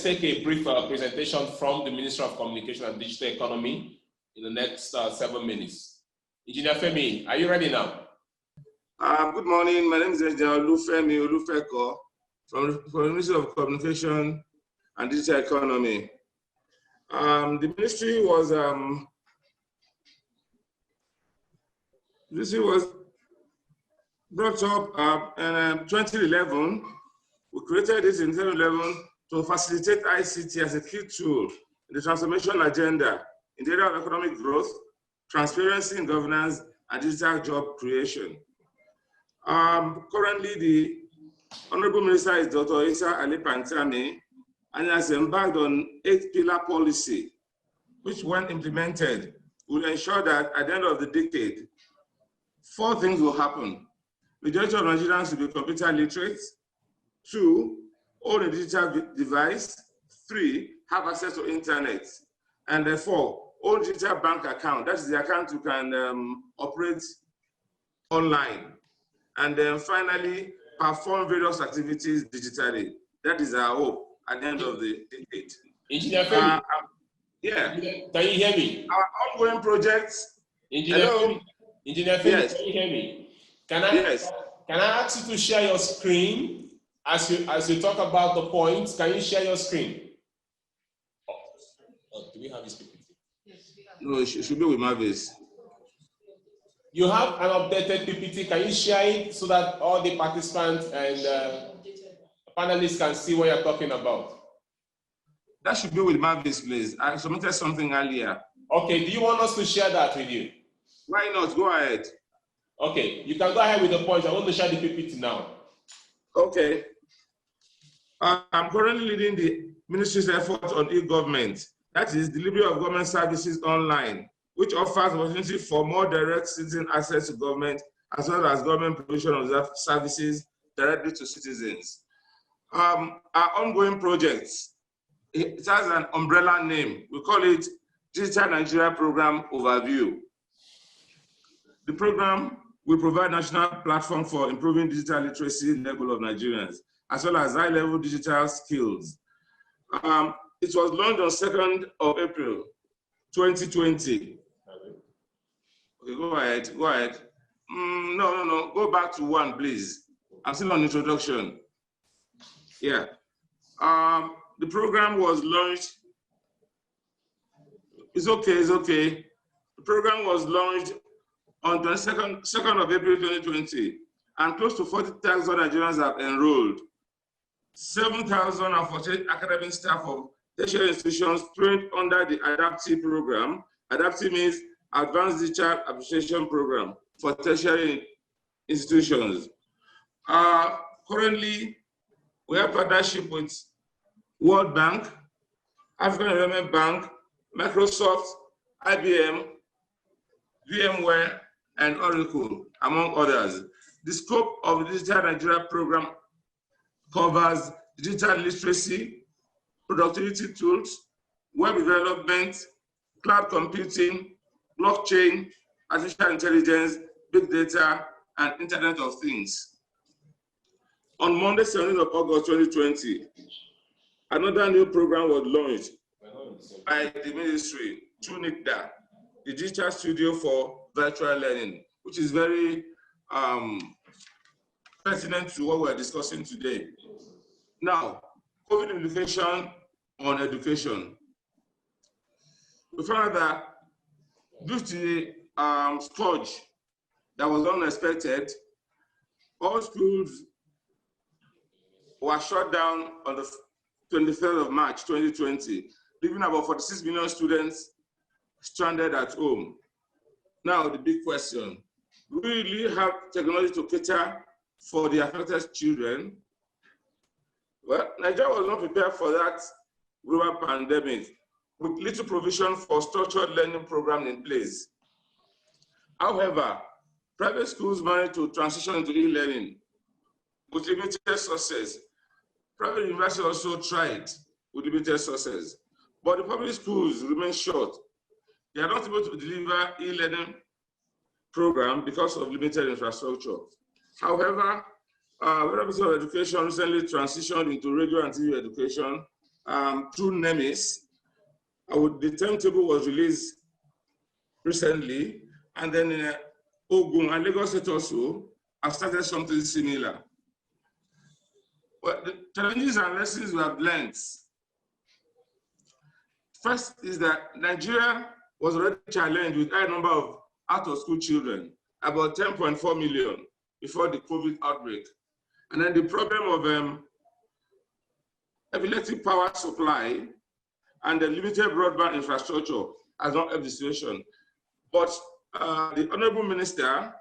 take a brief presentation from the Minister of Communication and Digital Economy in the next 7 minutes. Engineer Femi, are you ready now? Good morning. My name is Engineer Olufemi Olufeko from the Ministry of Communication and Digital Economy. The ministry was brought up in 2011. We created this in 2011 to facilitate ICT as a key tool in the transformation agenda in the area of economic growth, transparency in governance, and digital job creation. Currently, the Honorable Minister is Dr. Isah Ali Pantami, and has embarked on 8-pillar policy, which when implemented will ensure that at the end of the decade, 4 things will happen. Majority of Nigerians will be computer literate. 2, own a digital device. 3, have access to internet. And 4, own digital bank account. That is the account you can operate online. And then finally, perform various activities digitally. That is our hope at the end of the decade. Engineer Femi, yeah. Can you hear me? Our ongoing projects. Engineer Femi, Yes. Can you hear me? Can I ask you to share your screen as you talk about the points? Can you share your screen? Oh, do we have this PPT? Yes, we have. No, it should be with Marvis. You have an updated PPT. Can you share it so that all the participants and panelists can see what you're talking about? That should be with Marvis, please. I submitted something earlier. Okay, do you want us to share that with you? Why not? Go ahead. Okay, you can go ahead with the points. I want to share the PPT now. Okay. I'm currently leading the ministry's effort on e-government. That is delivery of government services online, which offers opportunity for more direct citizen access to government, as well as government provision of services directly to citizens. Our ongoing projects, it has an umbrella name. We call it Digital Nigeria Program Overview. The program will provide national platform for improving digital literacy level of Nigerians, as well as high-level digital skills. It was launched on 2nd of April, 2020. Okay, go ahead. No, go back to 1, please. I'm still on introduction. Yeah. The program was launched. It's okay. The program was launched on the 2nd of April 2020, and close to 40,000 Nigerians have enrolled. 7,048 academic staff of tertiary institutions trained under the Adaptive program. Adaptive means Advanced Digital Application Program for tertiary institutions. Currently, we have partnership with World Bank, African Development Bank, Microsoft, IBM, VMware, and Oracle, among others. The scope of the Digital Nigeria program covers digital literacy, productivity tools, web development, cloud computing, blockchain, artificial intelligence, big data, and Internet of Things. On Monday, 17th of August 2020, another new program was launched by the ministry, through NICDA, the Digital Studio for Virtual Learning, which is very pertinent to what we're discussing today. Now, COVID implication on education. We found that due to the scourge that was unexpected, all schools were shut down on the 23rd of March 2020, leaving about 46 million students stranded at home. Now, the big question, do we really have technology to cater for the affected children? Well, Nigeria was not prepared for that global pandemic, with little provision for structured learning program in place. However, private schools managed to transition into e-learning with limited success. Private universities also tried with limited success, but the public schools remain short. They are not able to deliver e-learning program because of limited infrastructure. However, Ministry of Education recently transitioned into radio and TV education through NEMIS. The timetable was released recently, and then in Ogun and Lagos State also have started something similar. Well, the challenges and lessons we have learned. First is that Nigeria was already challenged with a high number of out-of-school children, about 10.4 million before the COVID outbreak. And then the problem of epileptic power supply and the limited broadband infrastructure has not helped the situation. But the Honorable Minister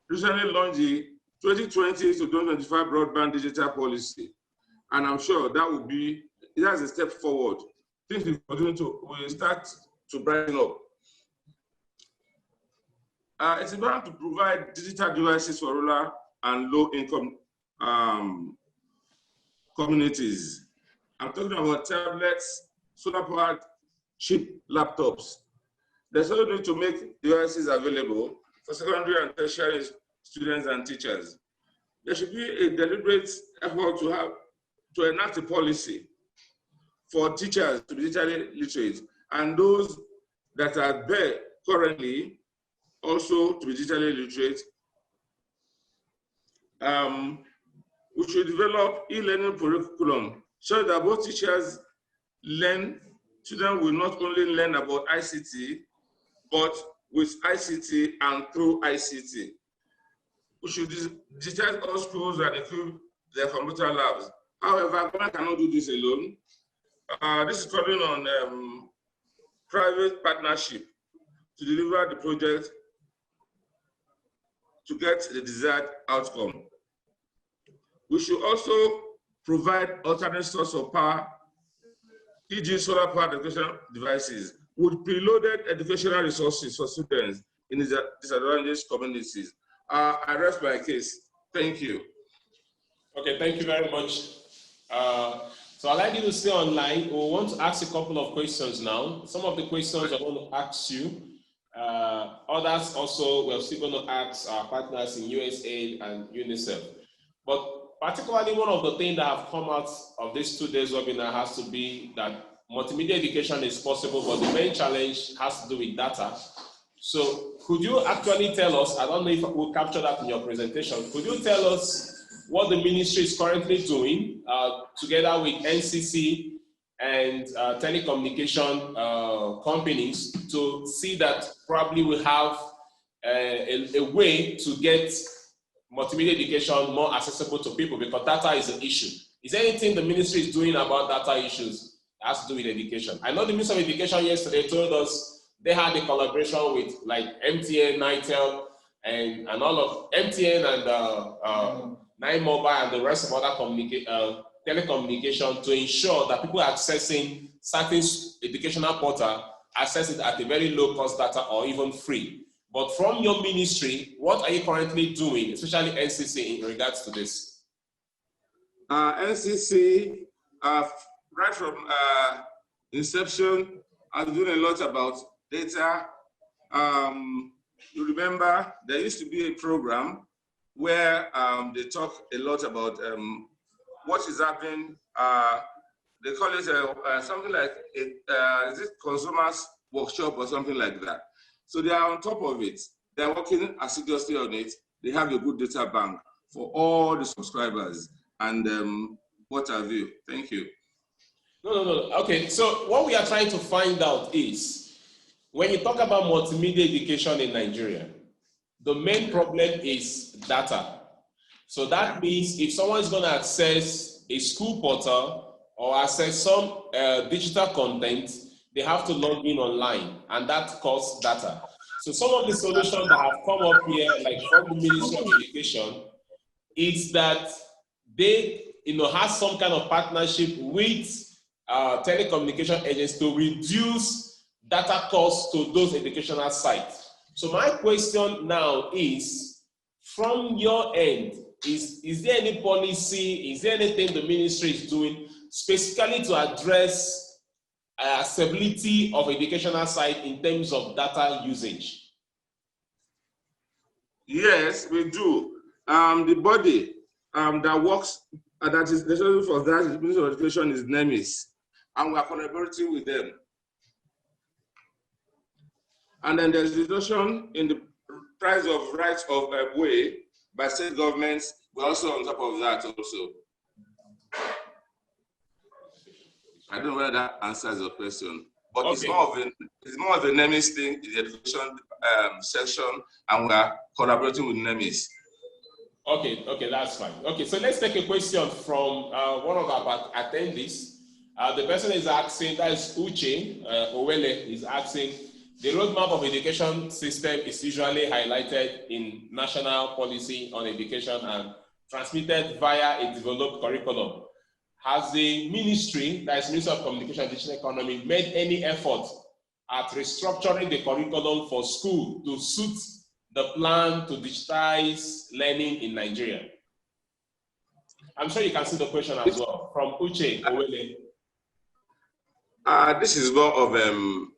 recently launched the 2020 to 2025 broadband digital policy. And I'm sure that will be, that's a step forward. Things will start to brighten up. It's important to provide digital devices for rural and low-income communities. I'm talking about tablets, solar-powered cheap laptops. There's also need to make devices available for secondary and tertiary students and teachers. There should be a deliberate effort to enact a policy for teachers to be digitally literate, and those that are there currently also to be digitally literate. We should develop e-learning curriculum so that both teachers learn, children will not only learn about ICT, but with ICT and through ICT. We should digitize all schools and equip their computer labs. However, government cannot do this alone. This is calling on private partnership to deliver the project to get the desired outcome. We should also provide alternate source of power, e.g. solar powered educational devices, with preloaded educational resources for students in disadvantaged communities. I rest my case. Thank you. Okay, thank you very much. So I'd like you to stay online. We want to ask a couple of questions now. Some of the questions I want to ask you. Others also, we're still going to ask our partners in USAID and UNICEF. But particularly one of the things that have come out of this 2 days webinar has to be that multimedia education is possible, but the main challenge has to do with data. So could you actually tell us, I don't know if we'll capture that in your presentation, could you tell us what the ministry is currently doing together with NCC and telecommunication companies to see that probably we have a way to get multimedia education more accessible to people, because data is an issue. Is there anything the ministry is doing about data issues that has to do with education? I know the Minister of Education yesterday told us they had a collaboration with like MTN, Nitel, and all of MTN and Nine Mobile and the rest of other telecommunication to ensure that people accessing certain educational portal access it at a very low cost data or even free. But from your ministry, what are you currently doing, especially NCC, in regards to this? NCC, right from inception, has been doing a lot about data. You remember there used to be a program where they talk a lot about what is happening. They call it something like is it consumers workshop or something like that. So they are on top of it. They are working assiduously on it. They have a good data bank for all the subscribers and what have you. Thank you. No. Okay, so what we are trying to find out is, when you talk about multimedia education in Nigeria, the main problem is data. So that means if someone is going to access a school portal or access some digital content, they have to log in online, and that costs data. So some of the solutions that have come up here, like from the Ministry of Education, is that they have some kind of partnership with telecommunication agents to reduce data costs to those educational sites. So my question now is, from your end, is there any policy, is there anything the ministry is doing specifically to address stability of educational site in terms of data usage? Yes, we do. The body that works, that is necessary for that, the Ministry of Education, is NEMIS. and we are collaborating with them. And then there's reduction in the price of rights of way by state governments. We're also on top of that also. I don't know whether that answers your question, but okay. It's more of a NEMIS thing in the education section, and we are collaborating with NEMIS. Okay, that's fine. Okay, so let's take a question from one of our attendees. The person is asking, that is Uche Owele, is asking, the roadmap of education system is usually highlighted in national policy on education and transmitted via a developed curriculum. Has the ministry, that is Ministry of Communication and Digital Economy, made any effort at restructuring the curriculum for school to suit the plan to digitize learning in Nigeria? I'm sure you can see the question as well from Uche Owele. This is more of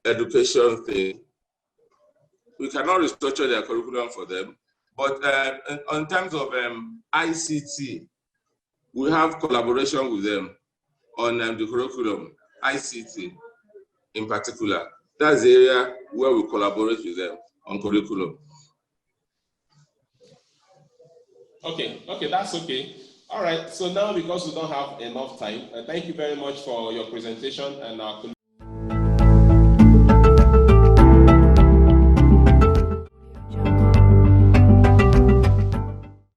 education thing. We cannot restructure their curriculum for them, but in terms of ICT, we have collaboration with them on the curriculum, ICT in particular. That's the area where we collaborate with them on curriculum. Okay, that's okay. All right, so now because we don't have enough time, thank you very much for your presentation and our